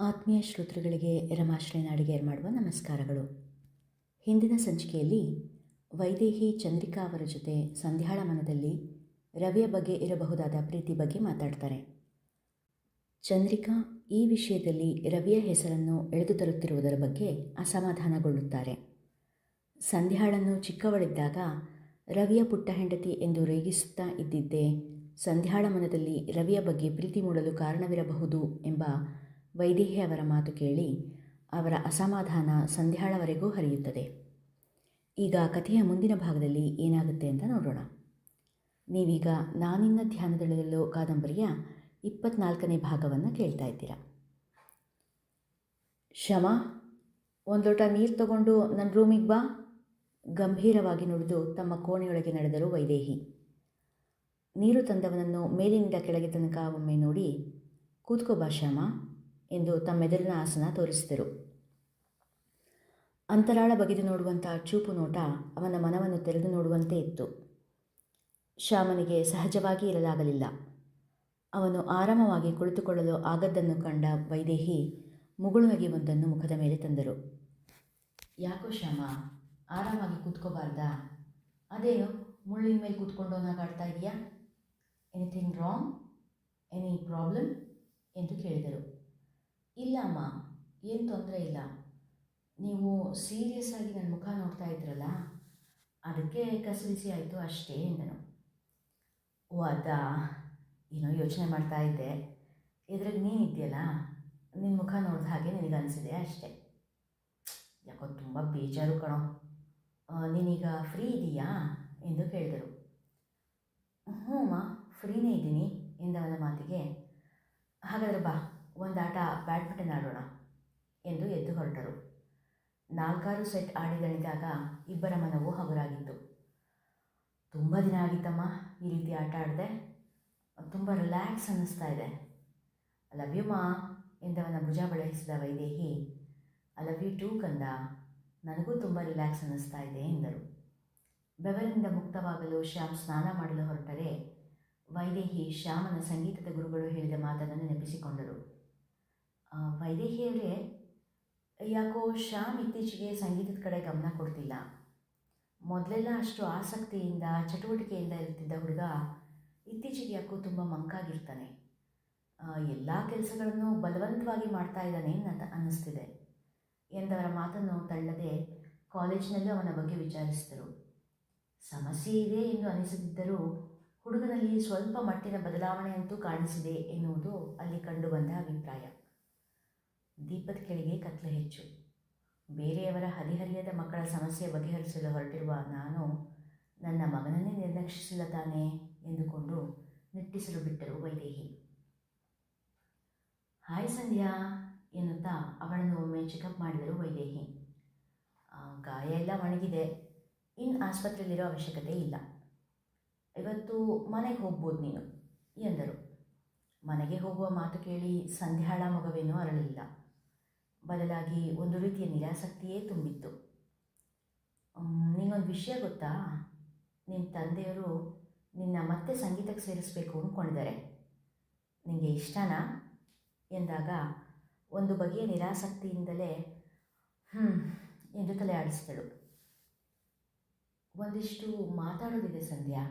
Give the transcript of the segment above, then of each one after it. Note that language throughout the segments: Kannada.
ಆತ್ಮೀಯ ಶ್ರೋತೃಗಳಿಗೆ ರಮಾಶ್ರೀ ನಾಡಿಗೇರ್ ಮಾಡುವ ನಮಸ್ಕಾರಗಳು. ಹಿಂದಿನ ಸಂಚಿಕೆಯಲ್ಲಿ ವೈದೇಹಿ ಚಂದ್ರಿಕಾ ಅವರ ಜೊತೆ ಸಂಧ್ಯಾಳ ಮನದಲ್ಲಿ ರವಿಯ ಬಗ್ಗೆ ಇರಬಹುದಾದ ಪ್ರೀತಿ ಬಗ್ಗೆ ಮಾತಾಡ್ತಾರೆ. ಚಂದ್ರಿಕಾ ಈ ವಿಷಯದಲ್ಲಿ ರವಿಯ ಹೆಸರನ್ನು ಎಳೆದು ತರುತ್ತಿರುವುದರ ಬಗ್ಗೆ ಅಸಮಾಧಾನಗೊಳ್ಳುತ್ತಾರೆ. ಸಂಧ್ಯಾಳನ್ನು ಚಿಕ್ಕವಳಿದ್ದಾಗ ರವಿಯ ಪುಟ್ಟ ಹೆಂಡತಿ ಎಂದು ರೇಗಿಸುತ್ತಾ ಇದ್ದಿದ್ದೇ ಸಂಧ್ಯಾಳ ಮನದಲ್ಲಿ ರವಿಯ ಬಗ್ಗೆ ಪ್ರೀತಿ ಮೂಡಲು ಕಾರಣವಿರಬಹುದು ಎಂಬ ವೈದೇಹಿ ಅವರ ಮಾತು ಕೇಳಿ ಅವರ ಅಸಮಾಧಾನ ಸಂಧ್ಯಾಳವರೆಗೂ ಹರಿಯುತ್ತದೆ. ಈಗ ಕಥೆಯ ಮುಂದಿನ ಭಾಗದಲ್ಲಿ ಏನಾಗುತ್ತೆ ಅಂತ ನೋಡೋಣ. ನೀವೀಗ ನಾನಿನ್ನ ಧ್ಯಾನದಲ್ಲಿರೋ ಕಾದಂಬರಿಯ 24ನೇ ಭಾಗವನ್ನು ಕೇಳ್ತಾ ಇದ್ದೀರಾ. ಶಮ, ಒಂದು ಲೋಟ ನೀರು ತಗೊಂಡು ನನ್ನ ರೂಮಿಗೆ ಬಾ, ಗಂಭೀರವಾಗಿ ನುಡಿದು ತಮ್ಮ ಕೋಣೆಯೊಳಗೆ ನಡೆದರು ವೈದೇಹಿ. ನೀರು ತಂದವನನ್ನು ಮೇಲಿನಿಂದ ಕೆಳಗೆ ತನಕ ಒಮ್ಮೆ ನೋಡಿ, ಕೂತ್ಕೋ ಬಾ ಶ್ಯಾಮ ಎಂದು ತಮ್ಮೆದುರಿನ ಆಸನ ತೋರಿಸಿದರು. ಅಂತರಾಳ ಬಗೆದು ನೋಡುವಂಥ ಚೂಪು ನೋಟ ಅವನ ಮನವನ್ನು ತೆರೆದು ನೋಡುವಂತೆ ಇತ್ತು. ಶ್ಯಾಮನಿಗೆ ಸಹಜವಾಗಿ ಇರಲಾಗಲಿಲ್ಲ. ಅವನು ಆರಾಮವಾಗಿ ಕುಳಿತುಕೊಳ್ಳಲು ಆಗದ್ದನ್ನು ಕಂಡ ವೈದೇಹಿ ಮುಗುಳುನಗೆ ಒಂದನ್ನು ಮುಖದ ಮೇಲೆ ತಂದರು. ಯಾಕೋ ಶ್ಯಾಮ, ಆರಾಮಾಗಿ ಕೂತ್ಕೋಬಾರ್ದಾ? ಅದೇನು ಮುಳ್ಳಿನ ಮೇಲೆ ಕೂತ್ಕೊಂಡು ನಗಾಡ್ತಾ ಇದೆಯಾ? Anything wrong? ಎನಿ ಪ್ರಾಬ್ಲಮ್ ಎಂದು ಕೇಳಿದರು. ಇಲ್ಲ ಅಮ್ಮ, ಏನು ತೊಂದರೆ ಇಲ್ಲ. ನೀವು ಸೀರಿಯಸ್ ಆಗಿ ನನ್ನ ಮುಖ ನೋಡ್ತಾ ಇದ್ರಲ್ಲ, ಅದಕ್ಕೆ ಕಸಿವಿಸಿ ಆಯಿತು ಅಷ್ಟೇ ಎಂದನು. ಓ ಅದಾ, ಏನೋ ಯೋಚನೆ ಮಾಡ್ತಾ ಇದ್ದೆ. ಇದ್ರಾಗ ನೀನಿದೆಯಲ್ಲ, ನಿನ್ನ ಮುಖ ನೋಡಿದ ಹಾಗೆ ನಿನಗನ್ನಿಸಿದೆ ಅಷ್ಟೇ. ಯಾಕೋ ತುಂಬ ಬೇಜಾರು ಕಣೋ. ನೀನೀಗ ಫ್ರೀ ಇದೆಯಾ ಎಂದು ಕೇಳಿದರು. ಹ್ಞೂ ಅಮ್ಮ, ಫ್ರೀನೇ ಇದ್ದೀನಿ ಎಂದವನ ಮಾತಿಗೆ, ಹಾಗಾದರೆ ಬಾ, ಒಂದು ಆಟ ಬ್ಯಾಡ್ಮಿಂಟನ್ ಆಡೋಣ ಎಂದು ಎದ್ದು ಹೊರಟರು. 4-6 ಸೆಟ್ ಆಡಿದಣಿದಾಗ ಇಬ್ಬರ ಮನವೂ ಹಗುರಾಗಿತ್ತು. ತುಂಬ ದಿನ ಆಗಿತ್ತಮ್ಮ ಈ ರೀತಿ ಆಟ ಆಡಿದೆ, ತುಂಬ ರಿಲ್ಯಾಕ್ಸ್ ಅನ್ನಿಸ್ತಾ ಇದೆ. ಐ ಲವ್ ಯು ಮಾ ಎಂದವನ ಭುಜ ಬಳಸಿದ ವೈದೇಹಿ, ಐ ಲವ್ ಯು ಟೂ ಕಂದ, ನನಗೂ ತುಂಬ ರಿಲ್ಯಾಕ್ಸ್ ಅನ್ನಿಸ್ತಾ ಇದೆ ಎಂದರು. ಬೆವರಿನಿಂದ ಮುಕ್ತವಾಗಲು ಶ್ಯಾಮ್ ಸ್ನಾನ ಮಾಡಲು ಹೊರಟರೆ ವೈದೇಹಿ ಶ್ಯಾಮನ ಸಂಗೀತದ ಗುರುಗಳು ಹೇಳಿದ ಮಾತನ್ನು ನೆನಪಿಸಿಕೊಂಡರು. ವೈದೇಹಿಯವರೇ, ಯಾಕೋ ಶ್ಯಾಮ್ ಇತ್ತೀಚೆಗೆ ಸಂಗೀತದ ಕಡೆ ಗಮನ ಕೊಡ್ತಿಲ್ಲ. ಮೊದಲೆಲ್ಲ ಅಷ್ಟು ಆಸಕ್ತಿಯಿಂದ ಚಟುವಟಿಕೆಯಿಂದ ಇರ್ತಿದ್ದ ಹುಡುಗ ಇತ್ತೀಚೆಗೆ ಯಾಕೋ ತುಂಬ ಮಂಕಾಗಿರ್ತಾನೆ. ಎಲ್ಲ ಕೆಲಸಗಳನ್ನು ಬಲವಂತವಾಗಿ ಮಾಡ್ತಾ ಇದ್ದಾನೆ ಅಂತ ಅನ್ನಿಸ್ತಿದೆ ಎಂದವರ ಮಾತನ್ನು ತಳ್ಳದೆ ಕಾಲೇಜಿನಲ್ಲೂ ಅವನ ಬಗ್ಗೆ ವಿಚಾರಿಸಿದರು. ಸಮಸ್ಯೆ ಇದೆ ಎಂದು ಅನಿಸದಿದ್ದರೂ ಹುಡುಗನಲ್ಲಿ ಸ್ವಲ್ಪ ಮಟ್ಟಿನ ಬದಲಾವಣೆಯಂತೂ ಕಾಣಿಸಿದೆ ಎನ್ನುವುದು ಅಲ್ಲಿ ಕಂಡುಬಂದ ಅಭಿಪ್ರಾಯ. ದೀಪದ ಕೆಳಗೆ ಕತ್ಲೆ ಹೆಚ್ಚು. ಬೇರೆಯವರ ಹದಿಹರಿಯದ ಮಕ್ಕಳ ಸಮಸ್ಯೆ ಬಗೆಹರಿಸಲು ಹೊರಟಿರುವ ನಾನು ನನ್ನ ಮಗನನ್ನೇ ನಿರ್ಲಕ್ಷಿಸಿಲ್ಲ ತಾನೇ ಎಂದುಕೊಂಡು ನಿಟ್ಟಿಸಲು ಬಿಟ್ಟರು ವೈದೇಹಿ. ಹಾಯ್ ಸಂಧ್ಯಾ ಎನ್ನುತ್ತಾ ಅವಳನ್ನು ಒಮ್ಮೆ ಚೆಕಪ್ ಮಾಡಿದರು ವೈದೇಹಿ. ಗಾಯ ಎಲ್ಲ ಒಣಗಿದೆ, ಇನ್ನು ಆಸ್ಪತ್ರೆಯಲ್ಲಿರೋ ಅವಶ್ಯಕತೆ ಇಲ್ಲ. ಇವತ್ತು ಮನೆಗೆ ಹೋಗ್ಬೋದು ನೀನು ಎಂದರು. ಮನೆಗೆ ಹೋಗುವ ಮಾತು ಕೇಳಿ ಸಂಧ್ಯಾಳ ಮಗವೇನೂ ಅರಳಿಲ್ಲ. ಬದಲಾಗಿ ಒಂದು ರೀತಿಯ ನಿರಾಸಕ್ತಿಯೇ ತುಂಬಿತ್ತು. ನಿನ್ನೊಂದು ವಿಷಯ ಗೊತ್ತಾ? ನಿನ್ನ ತಂದೆಯವರು ನಿನ್ನ ಮತ್ತೆ ಸಂಗೀತಕ್ಕೆ ಸೇರಿಸಬೇಕು ಅಂದ್ಕೊಂಡಿದ್ದಾರೆ. ನಿನಗೆ ಇಷ್ಟನಾ ಎಂದಾಗ ಒಂದು ಬಗೆಯ ನಿರಾಸಕ್ತಿಯಿಂದಲೇ ಎಂದು ತಲೆ ಆಡಿಸಿದಳು. ಒಂದಿಷ್ಟು ಮಾತಾಡೋದಿದೆ ಸಂಧ್ಯಾ,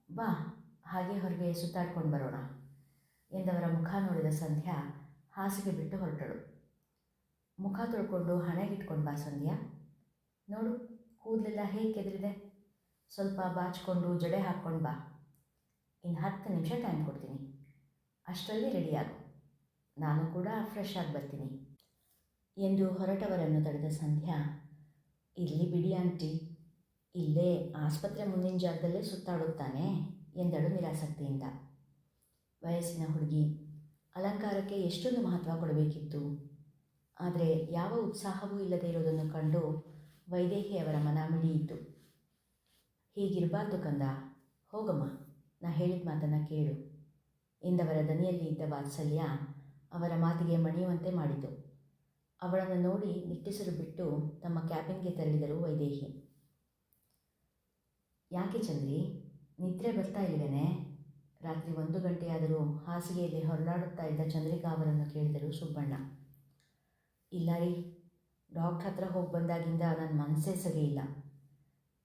ಬಾ ಹಾಗೆ ಹೊರಗೆ ಸುತ್ತಾಡ್ಕೊಂಡು ಬರೋಣ ಎಂದವರ ಮುಖ ನೋಡಿದ ಸಂಧ್ಯಾ ಹಾಸಿಗೆ ಬಿಟ್ಟು ಹೊರಟಳು. ಮುಖ ತೊಳ್ಕೊಂಡು ಹಣೆಗಿಟ್ಕೊಂಡು ಬಾ ಸಂಧ್ಯಾ, ನೋಡು ಕೂದಲೆಲ್ಲ ಹೇಗೆ ಕೆದರಿದೆ, ಸ್ವಲ್ಪ ಬಾಚಿಕೊಂಡು ಜಡೆ ಹಾಕ್ಕೊಂಡು ಬಾ. ಇನ್ನು 10 ನಿಮಿಷ ಟೈಮ್ ಕೊಡ್ತೀನಿ, ಅಷ್ಟರಲ್ಲಿ ರೆಡಿಯಾಗು, ನಾನು ಕೂಡ ಫ್ರೆಶ್ ಆಗಿ ಬರ್ತೀನಿ ಎಂದು ಹೊರಟವರನ್ನು ತಡೆದ ಸಂಧ್ಯಾ, ಇರಲಿ ಬಿಡಿ ಆಂಟಿ, ಇಲ್ಲೇ ಆಸ್ಪತ್ರೆ ಮುಂದಿನ ಜಾಗದಲ್ಲೇ ಸುತ್ತಾಡುತ್ತಾನೆ ಎಂದಳು ನಿರಾಸಕ್ತಿಯಿಂದ. ವಯಸ್ಸಿನ ಹುಡುಗಿ, ಅಲಂಕಾರಕ್ಕೆ ಎಷ್ಟೊಂದು ಮಹತ್ವ ಕೊಡಬೇಕಿತ್ತು. ಆದರೆ ಯಾವ ಉತ್ಸಾಹವೂ ಇಲ್ಲದೆ ಇರೋದನ್ನು ಕಂಡು ವೈದೇಹಿಯವರ ಮನ ಮಿಡಿಯಿತು. ಹೀಗಿರಬಾರ್ದು ಕಂದ, ಹೋಗಮ್ಮ, ನಾ ಹೇಳಿದ ಮಾತನ್ನು ಕೇಳು ಎಂದವರ ದನಿಯಲ್ಲಿ ಇದ್ದ ವಾತ್ಸಲ್ಯ ಅವರ ಮಾತಿಗೆ ಮಣಿಯುವಂತೆ ಮಾಡಿತು. ಅವಳನ್ನು ನೋಡಿ ನಿಟ್ಟಿಸಲು ಬಿಟ್ಟು ತಮ್ಮ ಕ್ಯಾಬಿನ್ಗೆ ತೆರಳಿದರು ವೈದೇಹಿ. ಯಾಕೆ ಚಂದ್ರಿ, ನಿದ್ರೆ ಬರ್ತಾ ಇಲ್ವೇನೆ? ರಾತ್ರಿ 1 ಗಂಟೆಯಾದರೂ ಹಾಸಿಗೆಯಲ್ಲಿ ಹೊರಳಾಡುತ್ತಾ ಇದ್ದ ಚಂದ್ರಿಕಾ ಅವರನ್ನು ಕೇಳಿದರು ಸುಬ್ಬಣ್ಣ. ಇಲ್ಲ ರೀ, ಡಾಕ್ಟ್ರ್ ಹತ್ರ ಹೋಗಿ ಬಂದಾಗಿಂದ ನನ್ನ ಮನಸ್ಸೇ ಸರಿ ಇಲ್ಲ.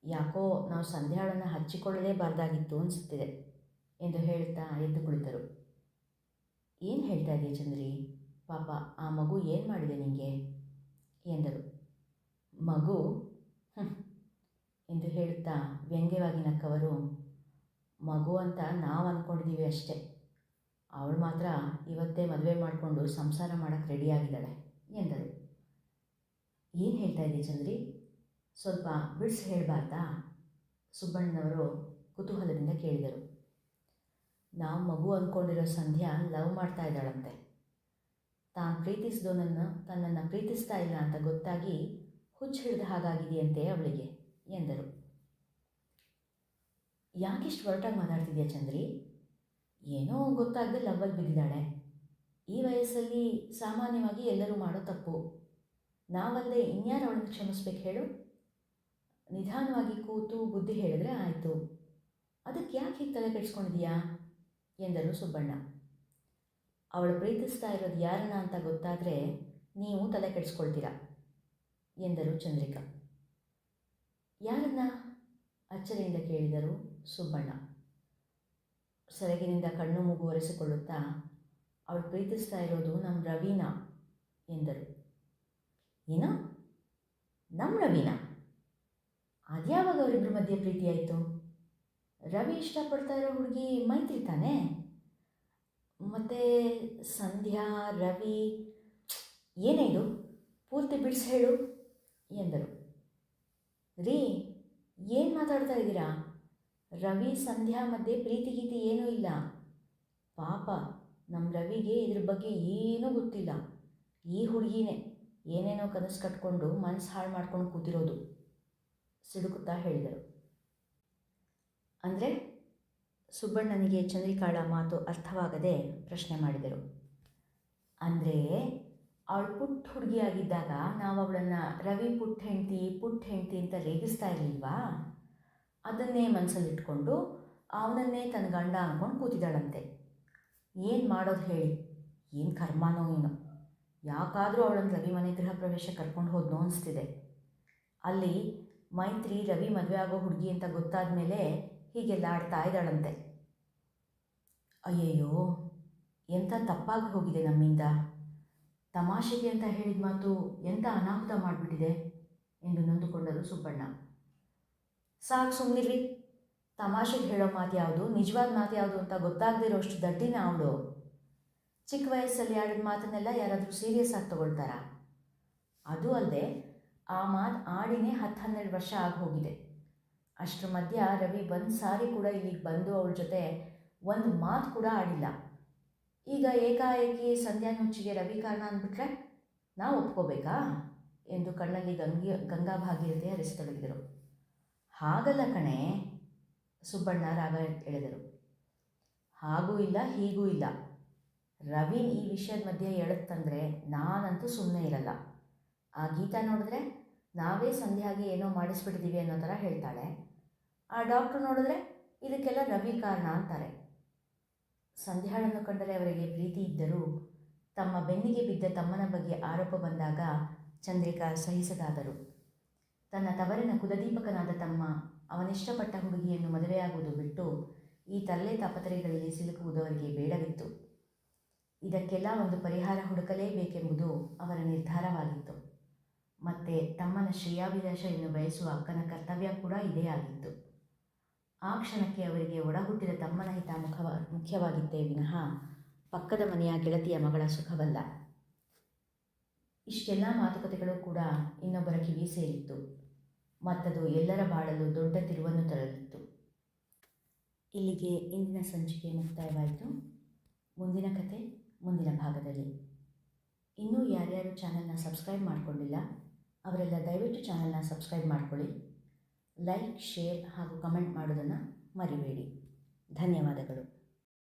ಯಾಕೋ ನಾವು ಸಂಧ್ಯಾಳನ್ನು ಹಚ್ಚಿಕೊಳ್ಳಲೇಬಾರ್ದಾಗಿತ್ತು ಅನಿಸುತ್ತಿದೆ ಎಂದು ಹೇಳುತ್ತಾ ಎದ್ದು ಕುಳಿತರು. ಏನು ಹೇಳ್ತಾ ಇದೆಯಾ ಚಂದ್ರಿ? ಪಾಪ ಆ ಮಗು ಏನು ಮಾಡಿದೆ ನಿನಗೆ ಎಂದರು. ಮಗು ಎಂದು ಹೇಳುತ್ತಾ ವ್ಯಂಗ್ಯವಾಗಿ ನಕ್ಕವರು, ಮಗು ಅಂತ ನಾವು ಅಂದ್ಕೊಂಡಿದ್ದೀವಿ ಅಷ್ಟೇ. ಅವಳು ಮಾತ್ರ ಇವತ್ತೇ ಮದುವೆ ಮಾಡಿಕೊಂಡು ಸಂಸಾರ ಮಾಡೋಕ್ಕೆ ರೆಡಿಯಾಗಿದ್ದಾಳೆ ಎಂದರು. ಏನು ಹೇಳ್ತಾ ಇದ್ದೀಯ ಚಂದ್ರಿ? ಸ್ವಲ್ಪ ಬಿಡಿಸಿ ಹೇಳಬಾರ್ದಾ? ಸುಬ್ಬಣ್ಣನವರು ಕುತೂಹಲದಿಂದ ಕೇಳಿದರು. ನಾವು ಮಗು ಅಂದ್ಕೊಂಡಿರೋ ಸಂಧ್ಯಾ ಲವ್ ಮಾಡ್ತಾ ಇದ್ದಾಳಂತೆ. ತಾನು ಪ್ರೀತಿಸಿದವನನ್ನು ತನ್ನನ್ನು ಪ್ರೀತಿಸ್ತಾ ಇಲ್ಲ ಅಂತ ಗೊತ್ತಾಗಿ ಹುಚ್ಚು ಹಿಡಿದ ಹಾಗಾಗಿದೆಯಂತೆ ಅವಳಿಗೆ ಎಂದರು. ಯಾಕಿಷ್ಟು ಹೊರಟಾಗಿ ಮಾತಾಡ್ತಿದ್ಯಾ ಚಂದ್ರಿ? ಏನೋ ಗೊತ್ತಾಗದೆ ಲವ್ವಲ್ಲಿ ಬಿದ್ದಿದ್ದಾಳೆ. ಈ ವಯಸ್ಸಲ್ಲಿ ಸಾಮಾನ್ಯವಾಗಿ ಎಲ್ಲರೂ ಮಾಡೋ ತಪ್ಪು. ನಾವಲ್ಲದೆ ಇನ್ಯಾರು ಅವಳನ್ನು ಕ್ಷಮಿಸ್ಬೇಕು ಹೇಳು? ನಿಧಾನವಾಗಿ ಕೂತು ಬುದ್ಧಿ ಹೇಳಿದ್ರೆ ಆಯಿತು. ಅದಕ್ಕೆ ಯಾಕೆ ಹೀಗೆ ತಲೆ ಕೆಡಿಸ್ಕೊಂಡಿದೀಯಾ ಎಂದರು ಸುಬ್ಬಣ್ಣ. ಅವಳು ಪ್ರೀತಿಸ್ತಾ ಇರೋದು ಯಾರನ್ನ ಅಂತ ಗೊತ್ತಾದರೆ ನೀವು ತಲೆ ಕೆಡಿಸ್ಕೊಳ್ತೀರಾ ಎಂದರು ಚಂದ್ರಿಕಾ. ಯಾರನ್ನ? ಅಚ್ಚರಿಯಿಂದ ಕೇಳಿದರು ಸುಬ್ಬಣ್ಣ. ಸೆರಗಿನಿಂದ ಕಣ್ಣು ಮೂಗು ಒರೆಸಿಕೊಳ್ಳುತ್ತಾ, ಅವಳು ಪ್ರೀತಿಸ್ತಾ ಇರೋದು ನಮ್ಮ ರವೀನಾ ಎಂದರು. ಏನೋ ನಮ್ಮ ರವೀನಾ? ಅದ್ಯಾವಾಗ ಅವರಿಬ್ಬರ ಮಧ್ಯೆ ಪ್ರೀತಿ ಆಯಿತು? ರವಿ ಇಷ್ಟಪಡ್ತಾ ಇರೋ ಹುಡುಗಿ ಮೈತ್ರಿ ತಾನೇ? ಮತ್ತು ಸಂಧ್ಯಾ, ರವಿ, ಏನೇ ಇದು? ಪೂರ್ತಿ ಬಿಡಿಸಿ ಹೇಳು ಎಂದರು. ರೀ, ಏನು ಮಾತಾಡ್ತಾ ಇದ್ದೀರಾ? ರವಿ ಸಂಧ್ಯಾ ಮಧ್ಯೆ ಪ್ರೀತಿ ಗೀತಿ ಏನೂ ಇಲ್ಲ. ಪಾಪ ನಮ್ಮ ರವಿಗೆ ಇದ್ರ ಬಗ್ಗೆ ಏನೂ ಗೊತ್ತಿಲ್ಲ. ಈ ಹುಡುಗಿನೇ ಏನೇನೋ ಕನಸು ಕಟ್ಕೊಂಡು ಮನಸ್ಸು ಹಾಳು ಮಾಡ್ಕೊಂಡು ಕೂತಿರೋದು ಸಿಡುಕುತ್ತಾ ಹೇಳಿದರು. ಅಂದರೆ? ಸುಬ್ಬಣ್ಣನಿಗೆ ಚಂದ್ರಿಕಾಳ ಮಾತು ಅರ್ಥವಾಗದೆ ಪ್ರಶ್ನೆ ಮಾಡಿದರು. ಅಂದರೆ ಅವಳು ಪುಟ್ಟ ಹುಡುಗಿಯಾಗಿದ್ದಾಗ ನಾವು ಅವಳನ್ನು ರವಿ ಪುಟ್ಟ ಹೆಂಡ್ತಿ ಅಂತ ರೇಗಿಸ್ತಾ ಇರಲಿಲ್ವಾ? ಅದನ್ನೇ ಮನಸ್ಸಲ್ಲಿಟ್ಕೊಂಡು ಅವನನ್ನೇ ತನ್ನ ಗಂಡ ಅಂದ್ಕೊಂಡು ಕೂತಿದ್ದಾಳಂತೆ. ಏನು ಮಾಡೋದು ಹೇಳಿ? ಏನು ಕರ್ಮಾನೋ ಏನೋ, ಯಾಕಾದರೂ ಅವಳನ್ನು ರವಿ ಮನೆ ಗೃಹ ಪ್ರವೇಶ ಕರ್ಕೊಂಡು ಹೋದ್ನೋ ಅನಿಸ್ತಿದೆ. ಅಲ್ಲಿ ಮೈತ್ರಿ ರವಿ ಮದುವೆ ಆಗೋ ಹುಡುಗಿ ಅಂತ ಗೊತ್ತಾದ ಮೇಲೆ ಹೀಗೆಲ್ಲ ಆಡ್ತಾ ಇದ್ದಾಳಂತೆ. ಅಯ್ಯಯ್ಯೋ, ಎಂಥ ತಪ್ಪಾಗಿ ಹೋಗಿದೆ ನಮ್ಮಿಂದ. ತಮಾಷೆಗೆ ಅಂತ ಹೇಳಿದ ಮಾತು ಎಂಥ ಅನಾಹುತ ಮಾಡಿಬಿಟ್ಟಿದೆ ಎಂದು ನೊಂದುಕೊಂಡರು ಸುಬ್ಬಣ್ಣ. ಸಾಕು ಸುಮ್ಮನಿರ್ರಿ. ತಮಾಷೆಗೆ ಹೇಳೋ ಮಾತು ಯಾವುದು, ನಿಜವಾದ ಮಾತು ಯಾವುದು ಅಂತ ಗೊತ್ತಾಗದೇ ಇರೋಷ್ಟು ದಡ್ಡಿನ ಅವಳು. ಚಿಕ್ಕ ವಯಸ್ಸಲ್ಲಿ ಆಡಿದ ಮಾತನ್ನೆಲ್ಲ ಯಾರಾದರೂ ಸೀರಿಯಸ್ ಆಗಿ ತಗೊಳ್ತಾರಾ? ಅದು ಅಲ್ಲದೆ ಆ ಮಾತು ಆಡಿನೇ 10-12 ವರ್ಷ ಆಗಿ ಹೋಗಿದೆ. ಅಷ್ಟರ ಮಧ್ಯ ರವಿ ಒಂದು ಸಾರಿ ಕೂಡ ಇಲ್ಲಿಗೆ ಬಂದು ಅವಳ ಜೊತೆ ಒಂದು ಮಾತು ಕೂಡ ಆಡಿಲ್ಲ. ಈಗ ಏಕಾಏಕಿ ಸಂಧ್ಯಾ ನುಚ್ಚಿಗೆ ರವಿ ಕಾರಣ ಅಂದ್ಬಿಟ್ರೆ ನಾವು ಒಪ್ಕೋಬೇಕಾ ಎಂದು ಕಣ್ಣಲ್ಲಿ ಗಂಗಾ ಭಾಗೀರಥಿ ಹರಿಸತೊಡಗಿದರು. ಹಾಗಲ್ಲ ಕಣೆ, ಸುಬ್ಬಣ್ಣ ರಾಗ ಎಳೆದರು. ಹಾಗೂ ಇಲ್ಲ ಹೀಗೂ ಇಲ್ಲ. ರವೀನ್ ಈ ವಿಷಯದ ಮಧ್ಯೆ ಎಳುತ್ತಂದರೆ ನಾನಂತೂ ಸುಮ್ಮನೆ ಇರಲ್ಲ. ಆ ಗೀತಾ ನೋಡಿದ್ರೆ ನಾವೇ ಸಂಧ್ಯಾಗೆ ಏನೋ ಮಾಡಿಸ್ಬಿಟ್ಟಿದ್ದೀವಿ ಅನ್ನೋ ಥರ ಹೇಳ್ತಾಳೆ. ಆ ಡಾಕ್ಟ್ರು ನೋಡಿದ್ರೆ ಇದಕ್ಕೆಲ್ಲ ರವಿ ಕಾರಣ ಅಂತಾರೆ. ಸಂಧ್ಯಾಳನ್ನು ಕಂಡರೆ ಅವರಿಗೆ ಪ್ರೀತಿ ಇದ್ದರೂ ತಮ್ಮ ಬೆನ್ನಿಗೆ ಬಿದ್ದ ತಮ್ಮನ ಬಗ್ಗೆ ಆರೋಪ ಬಂದಾಗ ಚಂದ್ರಿಕಾ ಸಹಿಸದಾದರು. ತನ್ನ ತವರಿನ ಕುಲದೀಪಕನಾದ ತಮ್ಮ ಅವನಿಷ್ಟಪಟ್ಟ ಹುಡುಗಿಯನ್ನು ಮದುವೆಯಾಗುವುದು ಬಿಟ್ಟು ಈ ತರಲೆ ತಾಪತ್ರೆಗಳಲ್ಲಿ ಸಿಲುಕುವುದು ಅವರಿಗೆ ಬೇಡವಿತ್ತು. ಇದಕ್ಕೆಲ್ಲ ಒಂದು ಪರಿಹಾರ ಹುಡುಕಲೇಬೇಕೆಂಬುದು ಅವರ ನಿರ್ಧಾರವಾಗಿತ್ತು. ಮತ್ತು ತಮ್ಮನ ಶ್ರೇಯಾಭಿಲಾಷೆಯನ್ನು ಬಯಸುವ ಅಕ್ಕನ ಕರ್ತವ್ಯ ಕೂಡ ಇದೇ ಆಗಿತ್ತು. ಆ ಕ್ಷಣಕ್ಕೆ ಅವರಿಗೆ ಒಡಹುಟ್ಟಿದ ತಮ್ಮನ ಹಿತ ಮುಖ್ಯವಾಗಿತ್ತೇ ವಿನಃ ಪಕ್ಕದ ಮನೆಯ ಗೆಳತಿಯ ಮಗಳ ಸುಖವಲ್ಲ. ಇಷ್ಟೆಲ್ಲ ಮಾತುಕತೆಗಳು ಕೂಡ ಇನ್ನೊಬ್ಬರ ಕಿವಿ ಸೇರಿತ್ತು. ಮತ್ತದು ಎಲ್ಲರ ಬಾಳಲು ದೊಡ್ಡ ತಿರುವನ್ನು ತರಲಿತ್ತು. ಇಲ್ಲಿಗೆ ಇಂದಿನ ಸಂಚಿಕೆ ಮುಕ್ತಾಯವಾಯಿತು. ಮುಂದಿನ ಕತೆ ಮುಂದಿನ ಭಾಗದಲ್ಲಿ. ಇನ್ನೂ ಯಾರ್ಯಾರು ಚಾನಲ್ನ ಸಬ್ಸ್ಕ್ರೈಬ್ ಮಾಡಿಕೊಂಡಿಲ್ಲ ಅವರೆಲ್ಲ ದಯವಿಟ್ಟು ಚಾನಲ್ನ ಸಬ್ಸ್ಕ್ರೈಬ್ ಮಾಡಿಕೊಳ್ಳಿ. ಲೈಕ್, ಶೇರ್ ಹಾಗೂ ಕಮೆಂಟ್ ಮಾಡೋದನ್ನು ಮರಿಬೇಡಿ. ಧನ್ಯವಾದಗಳು.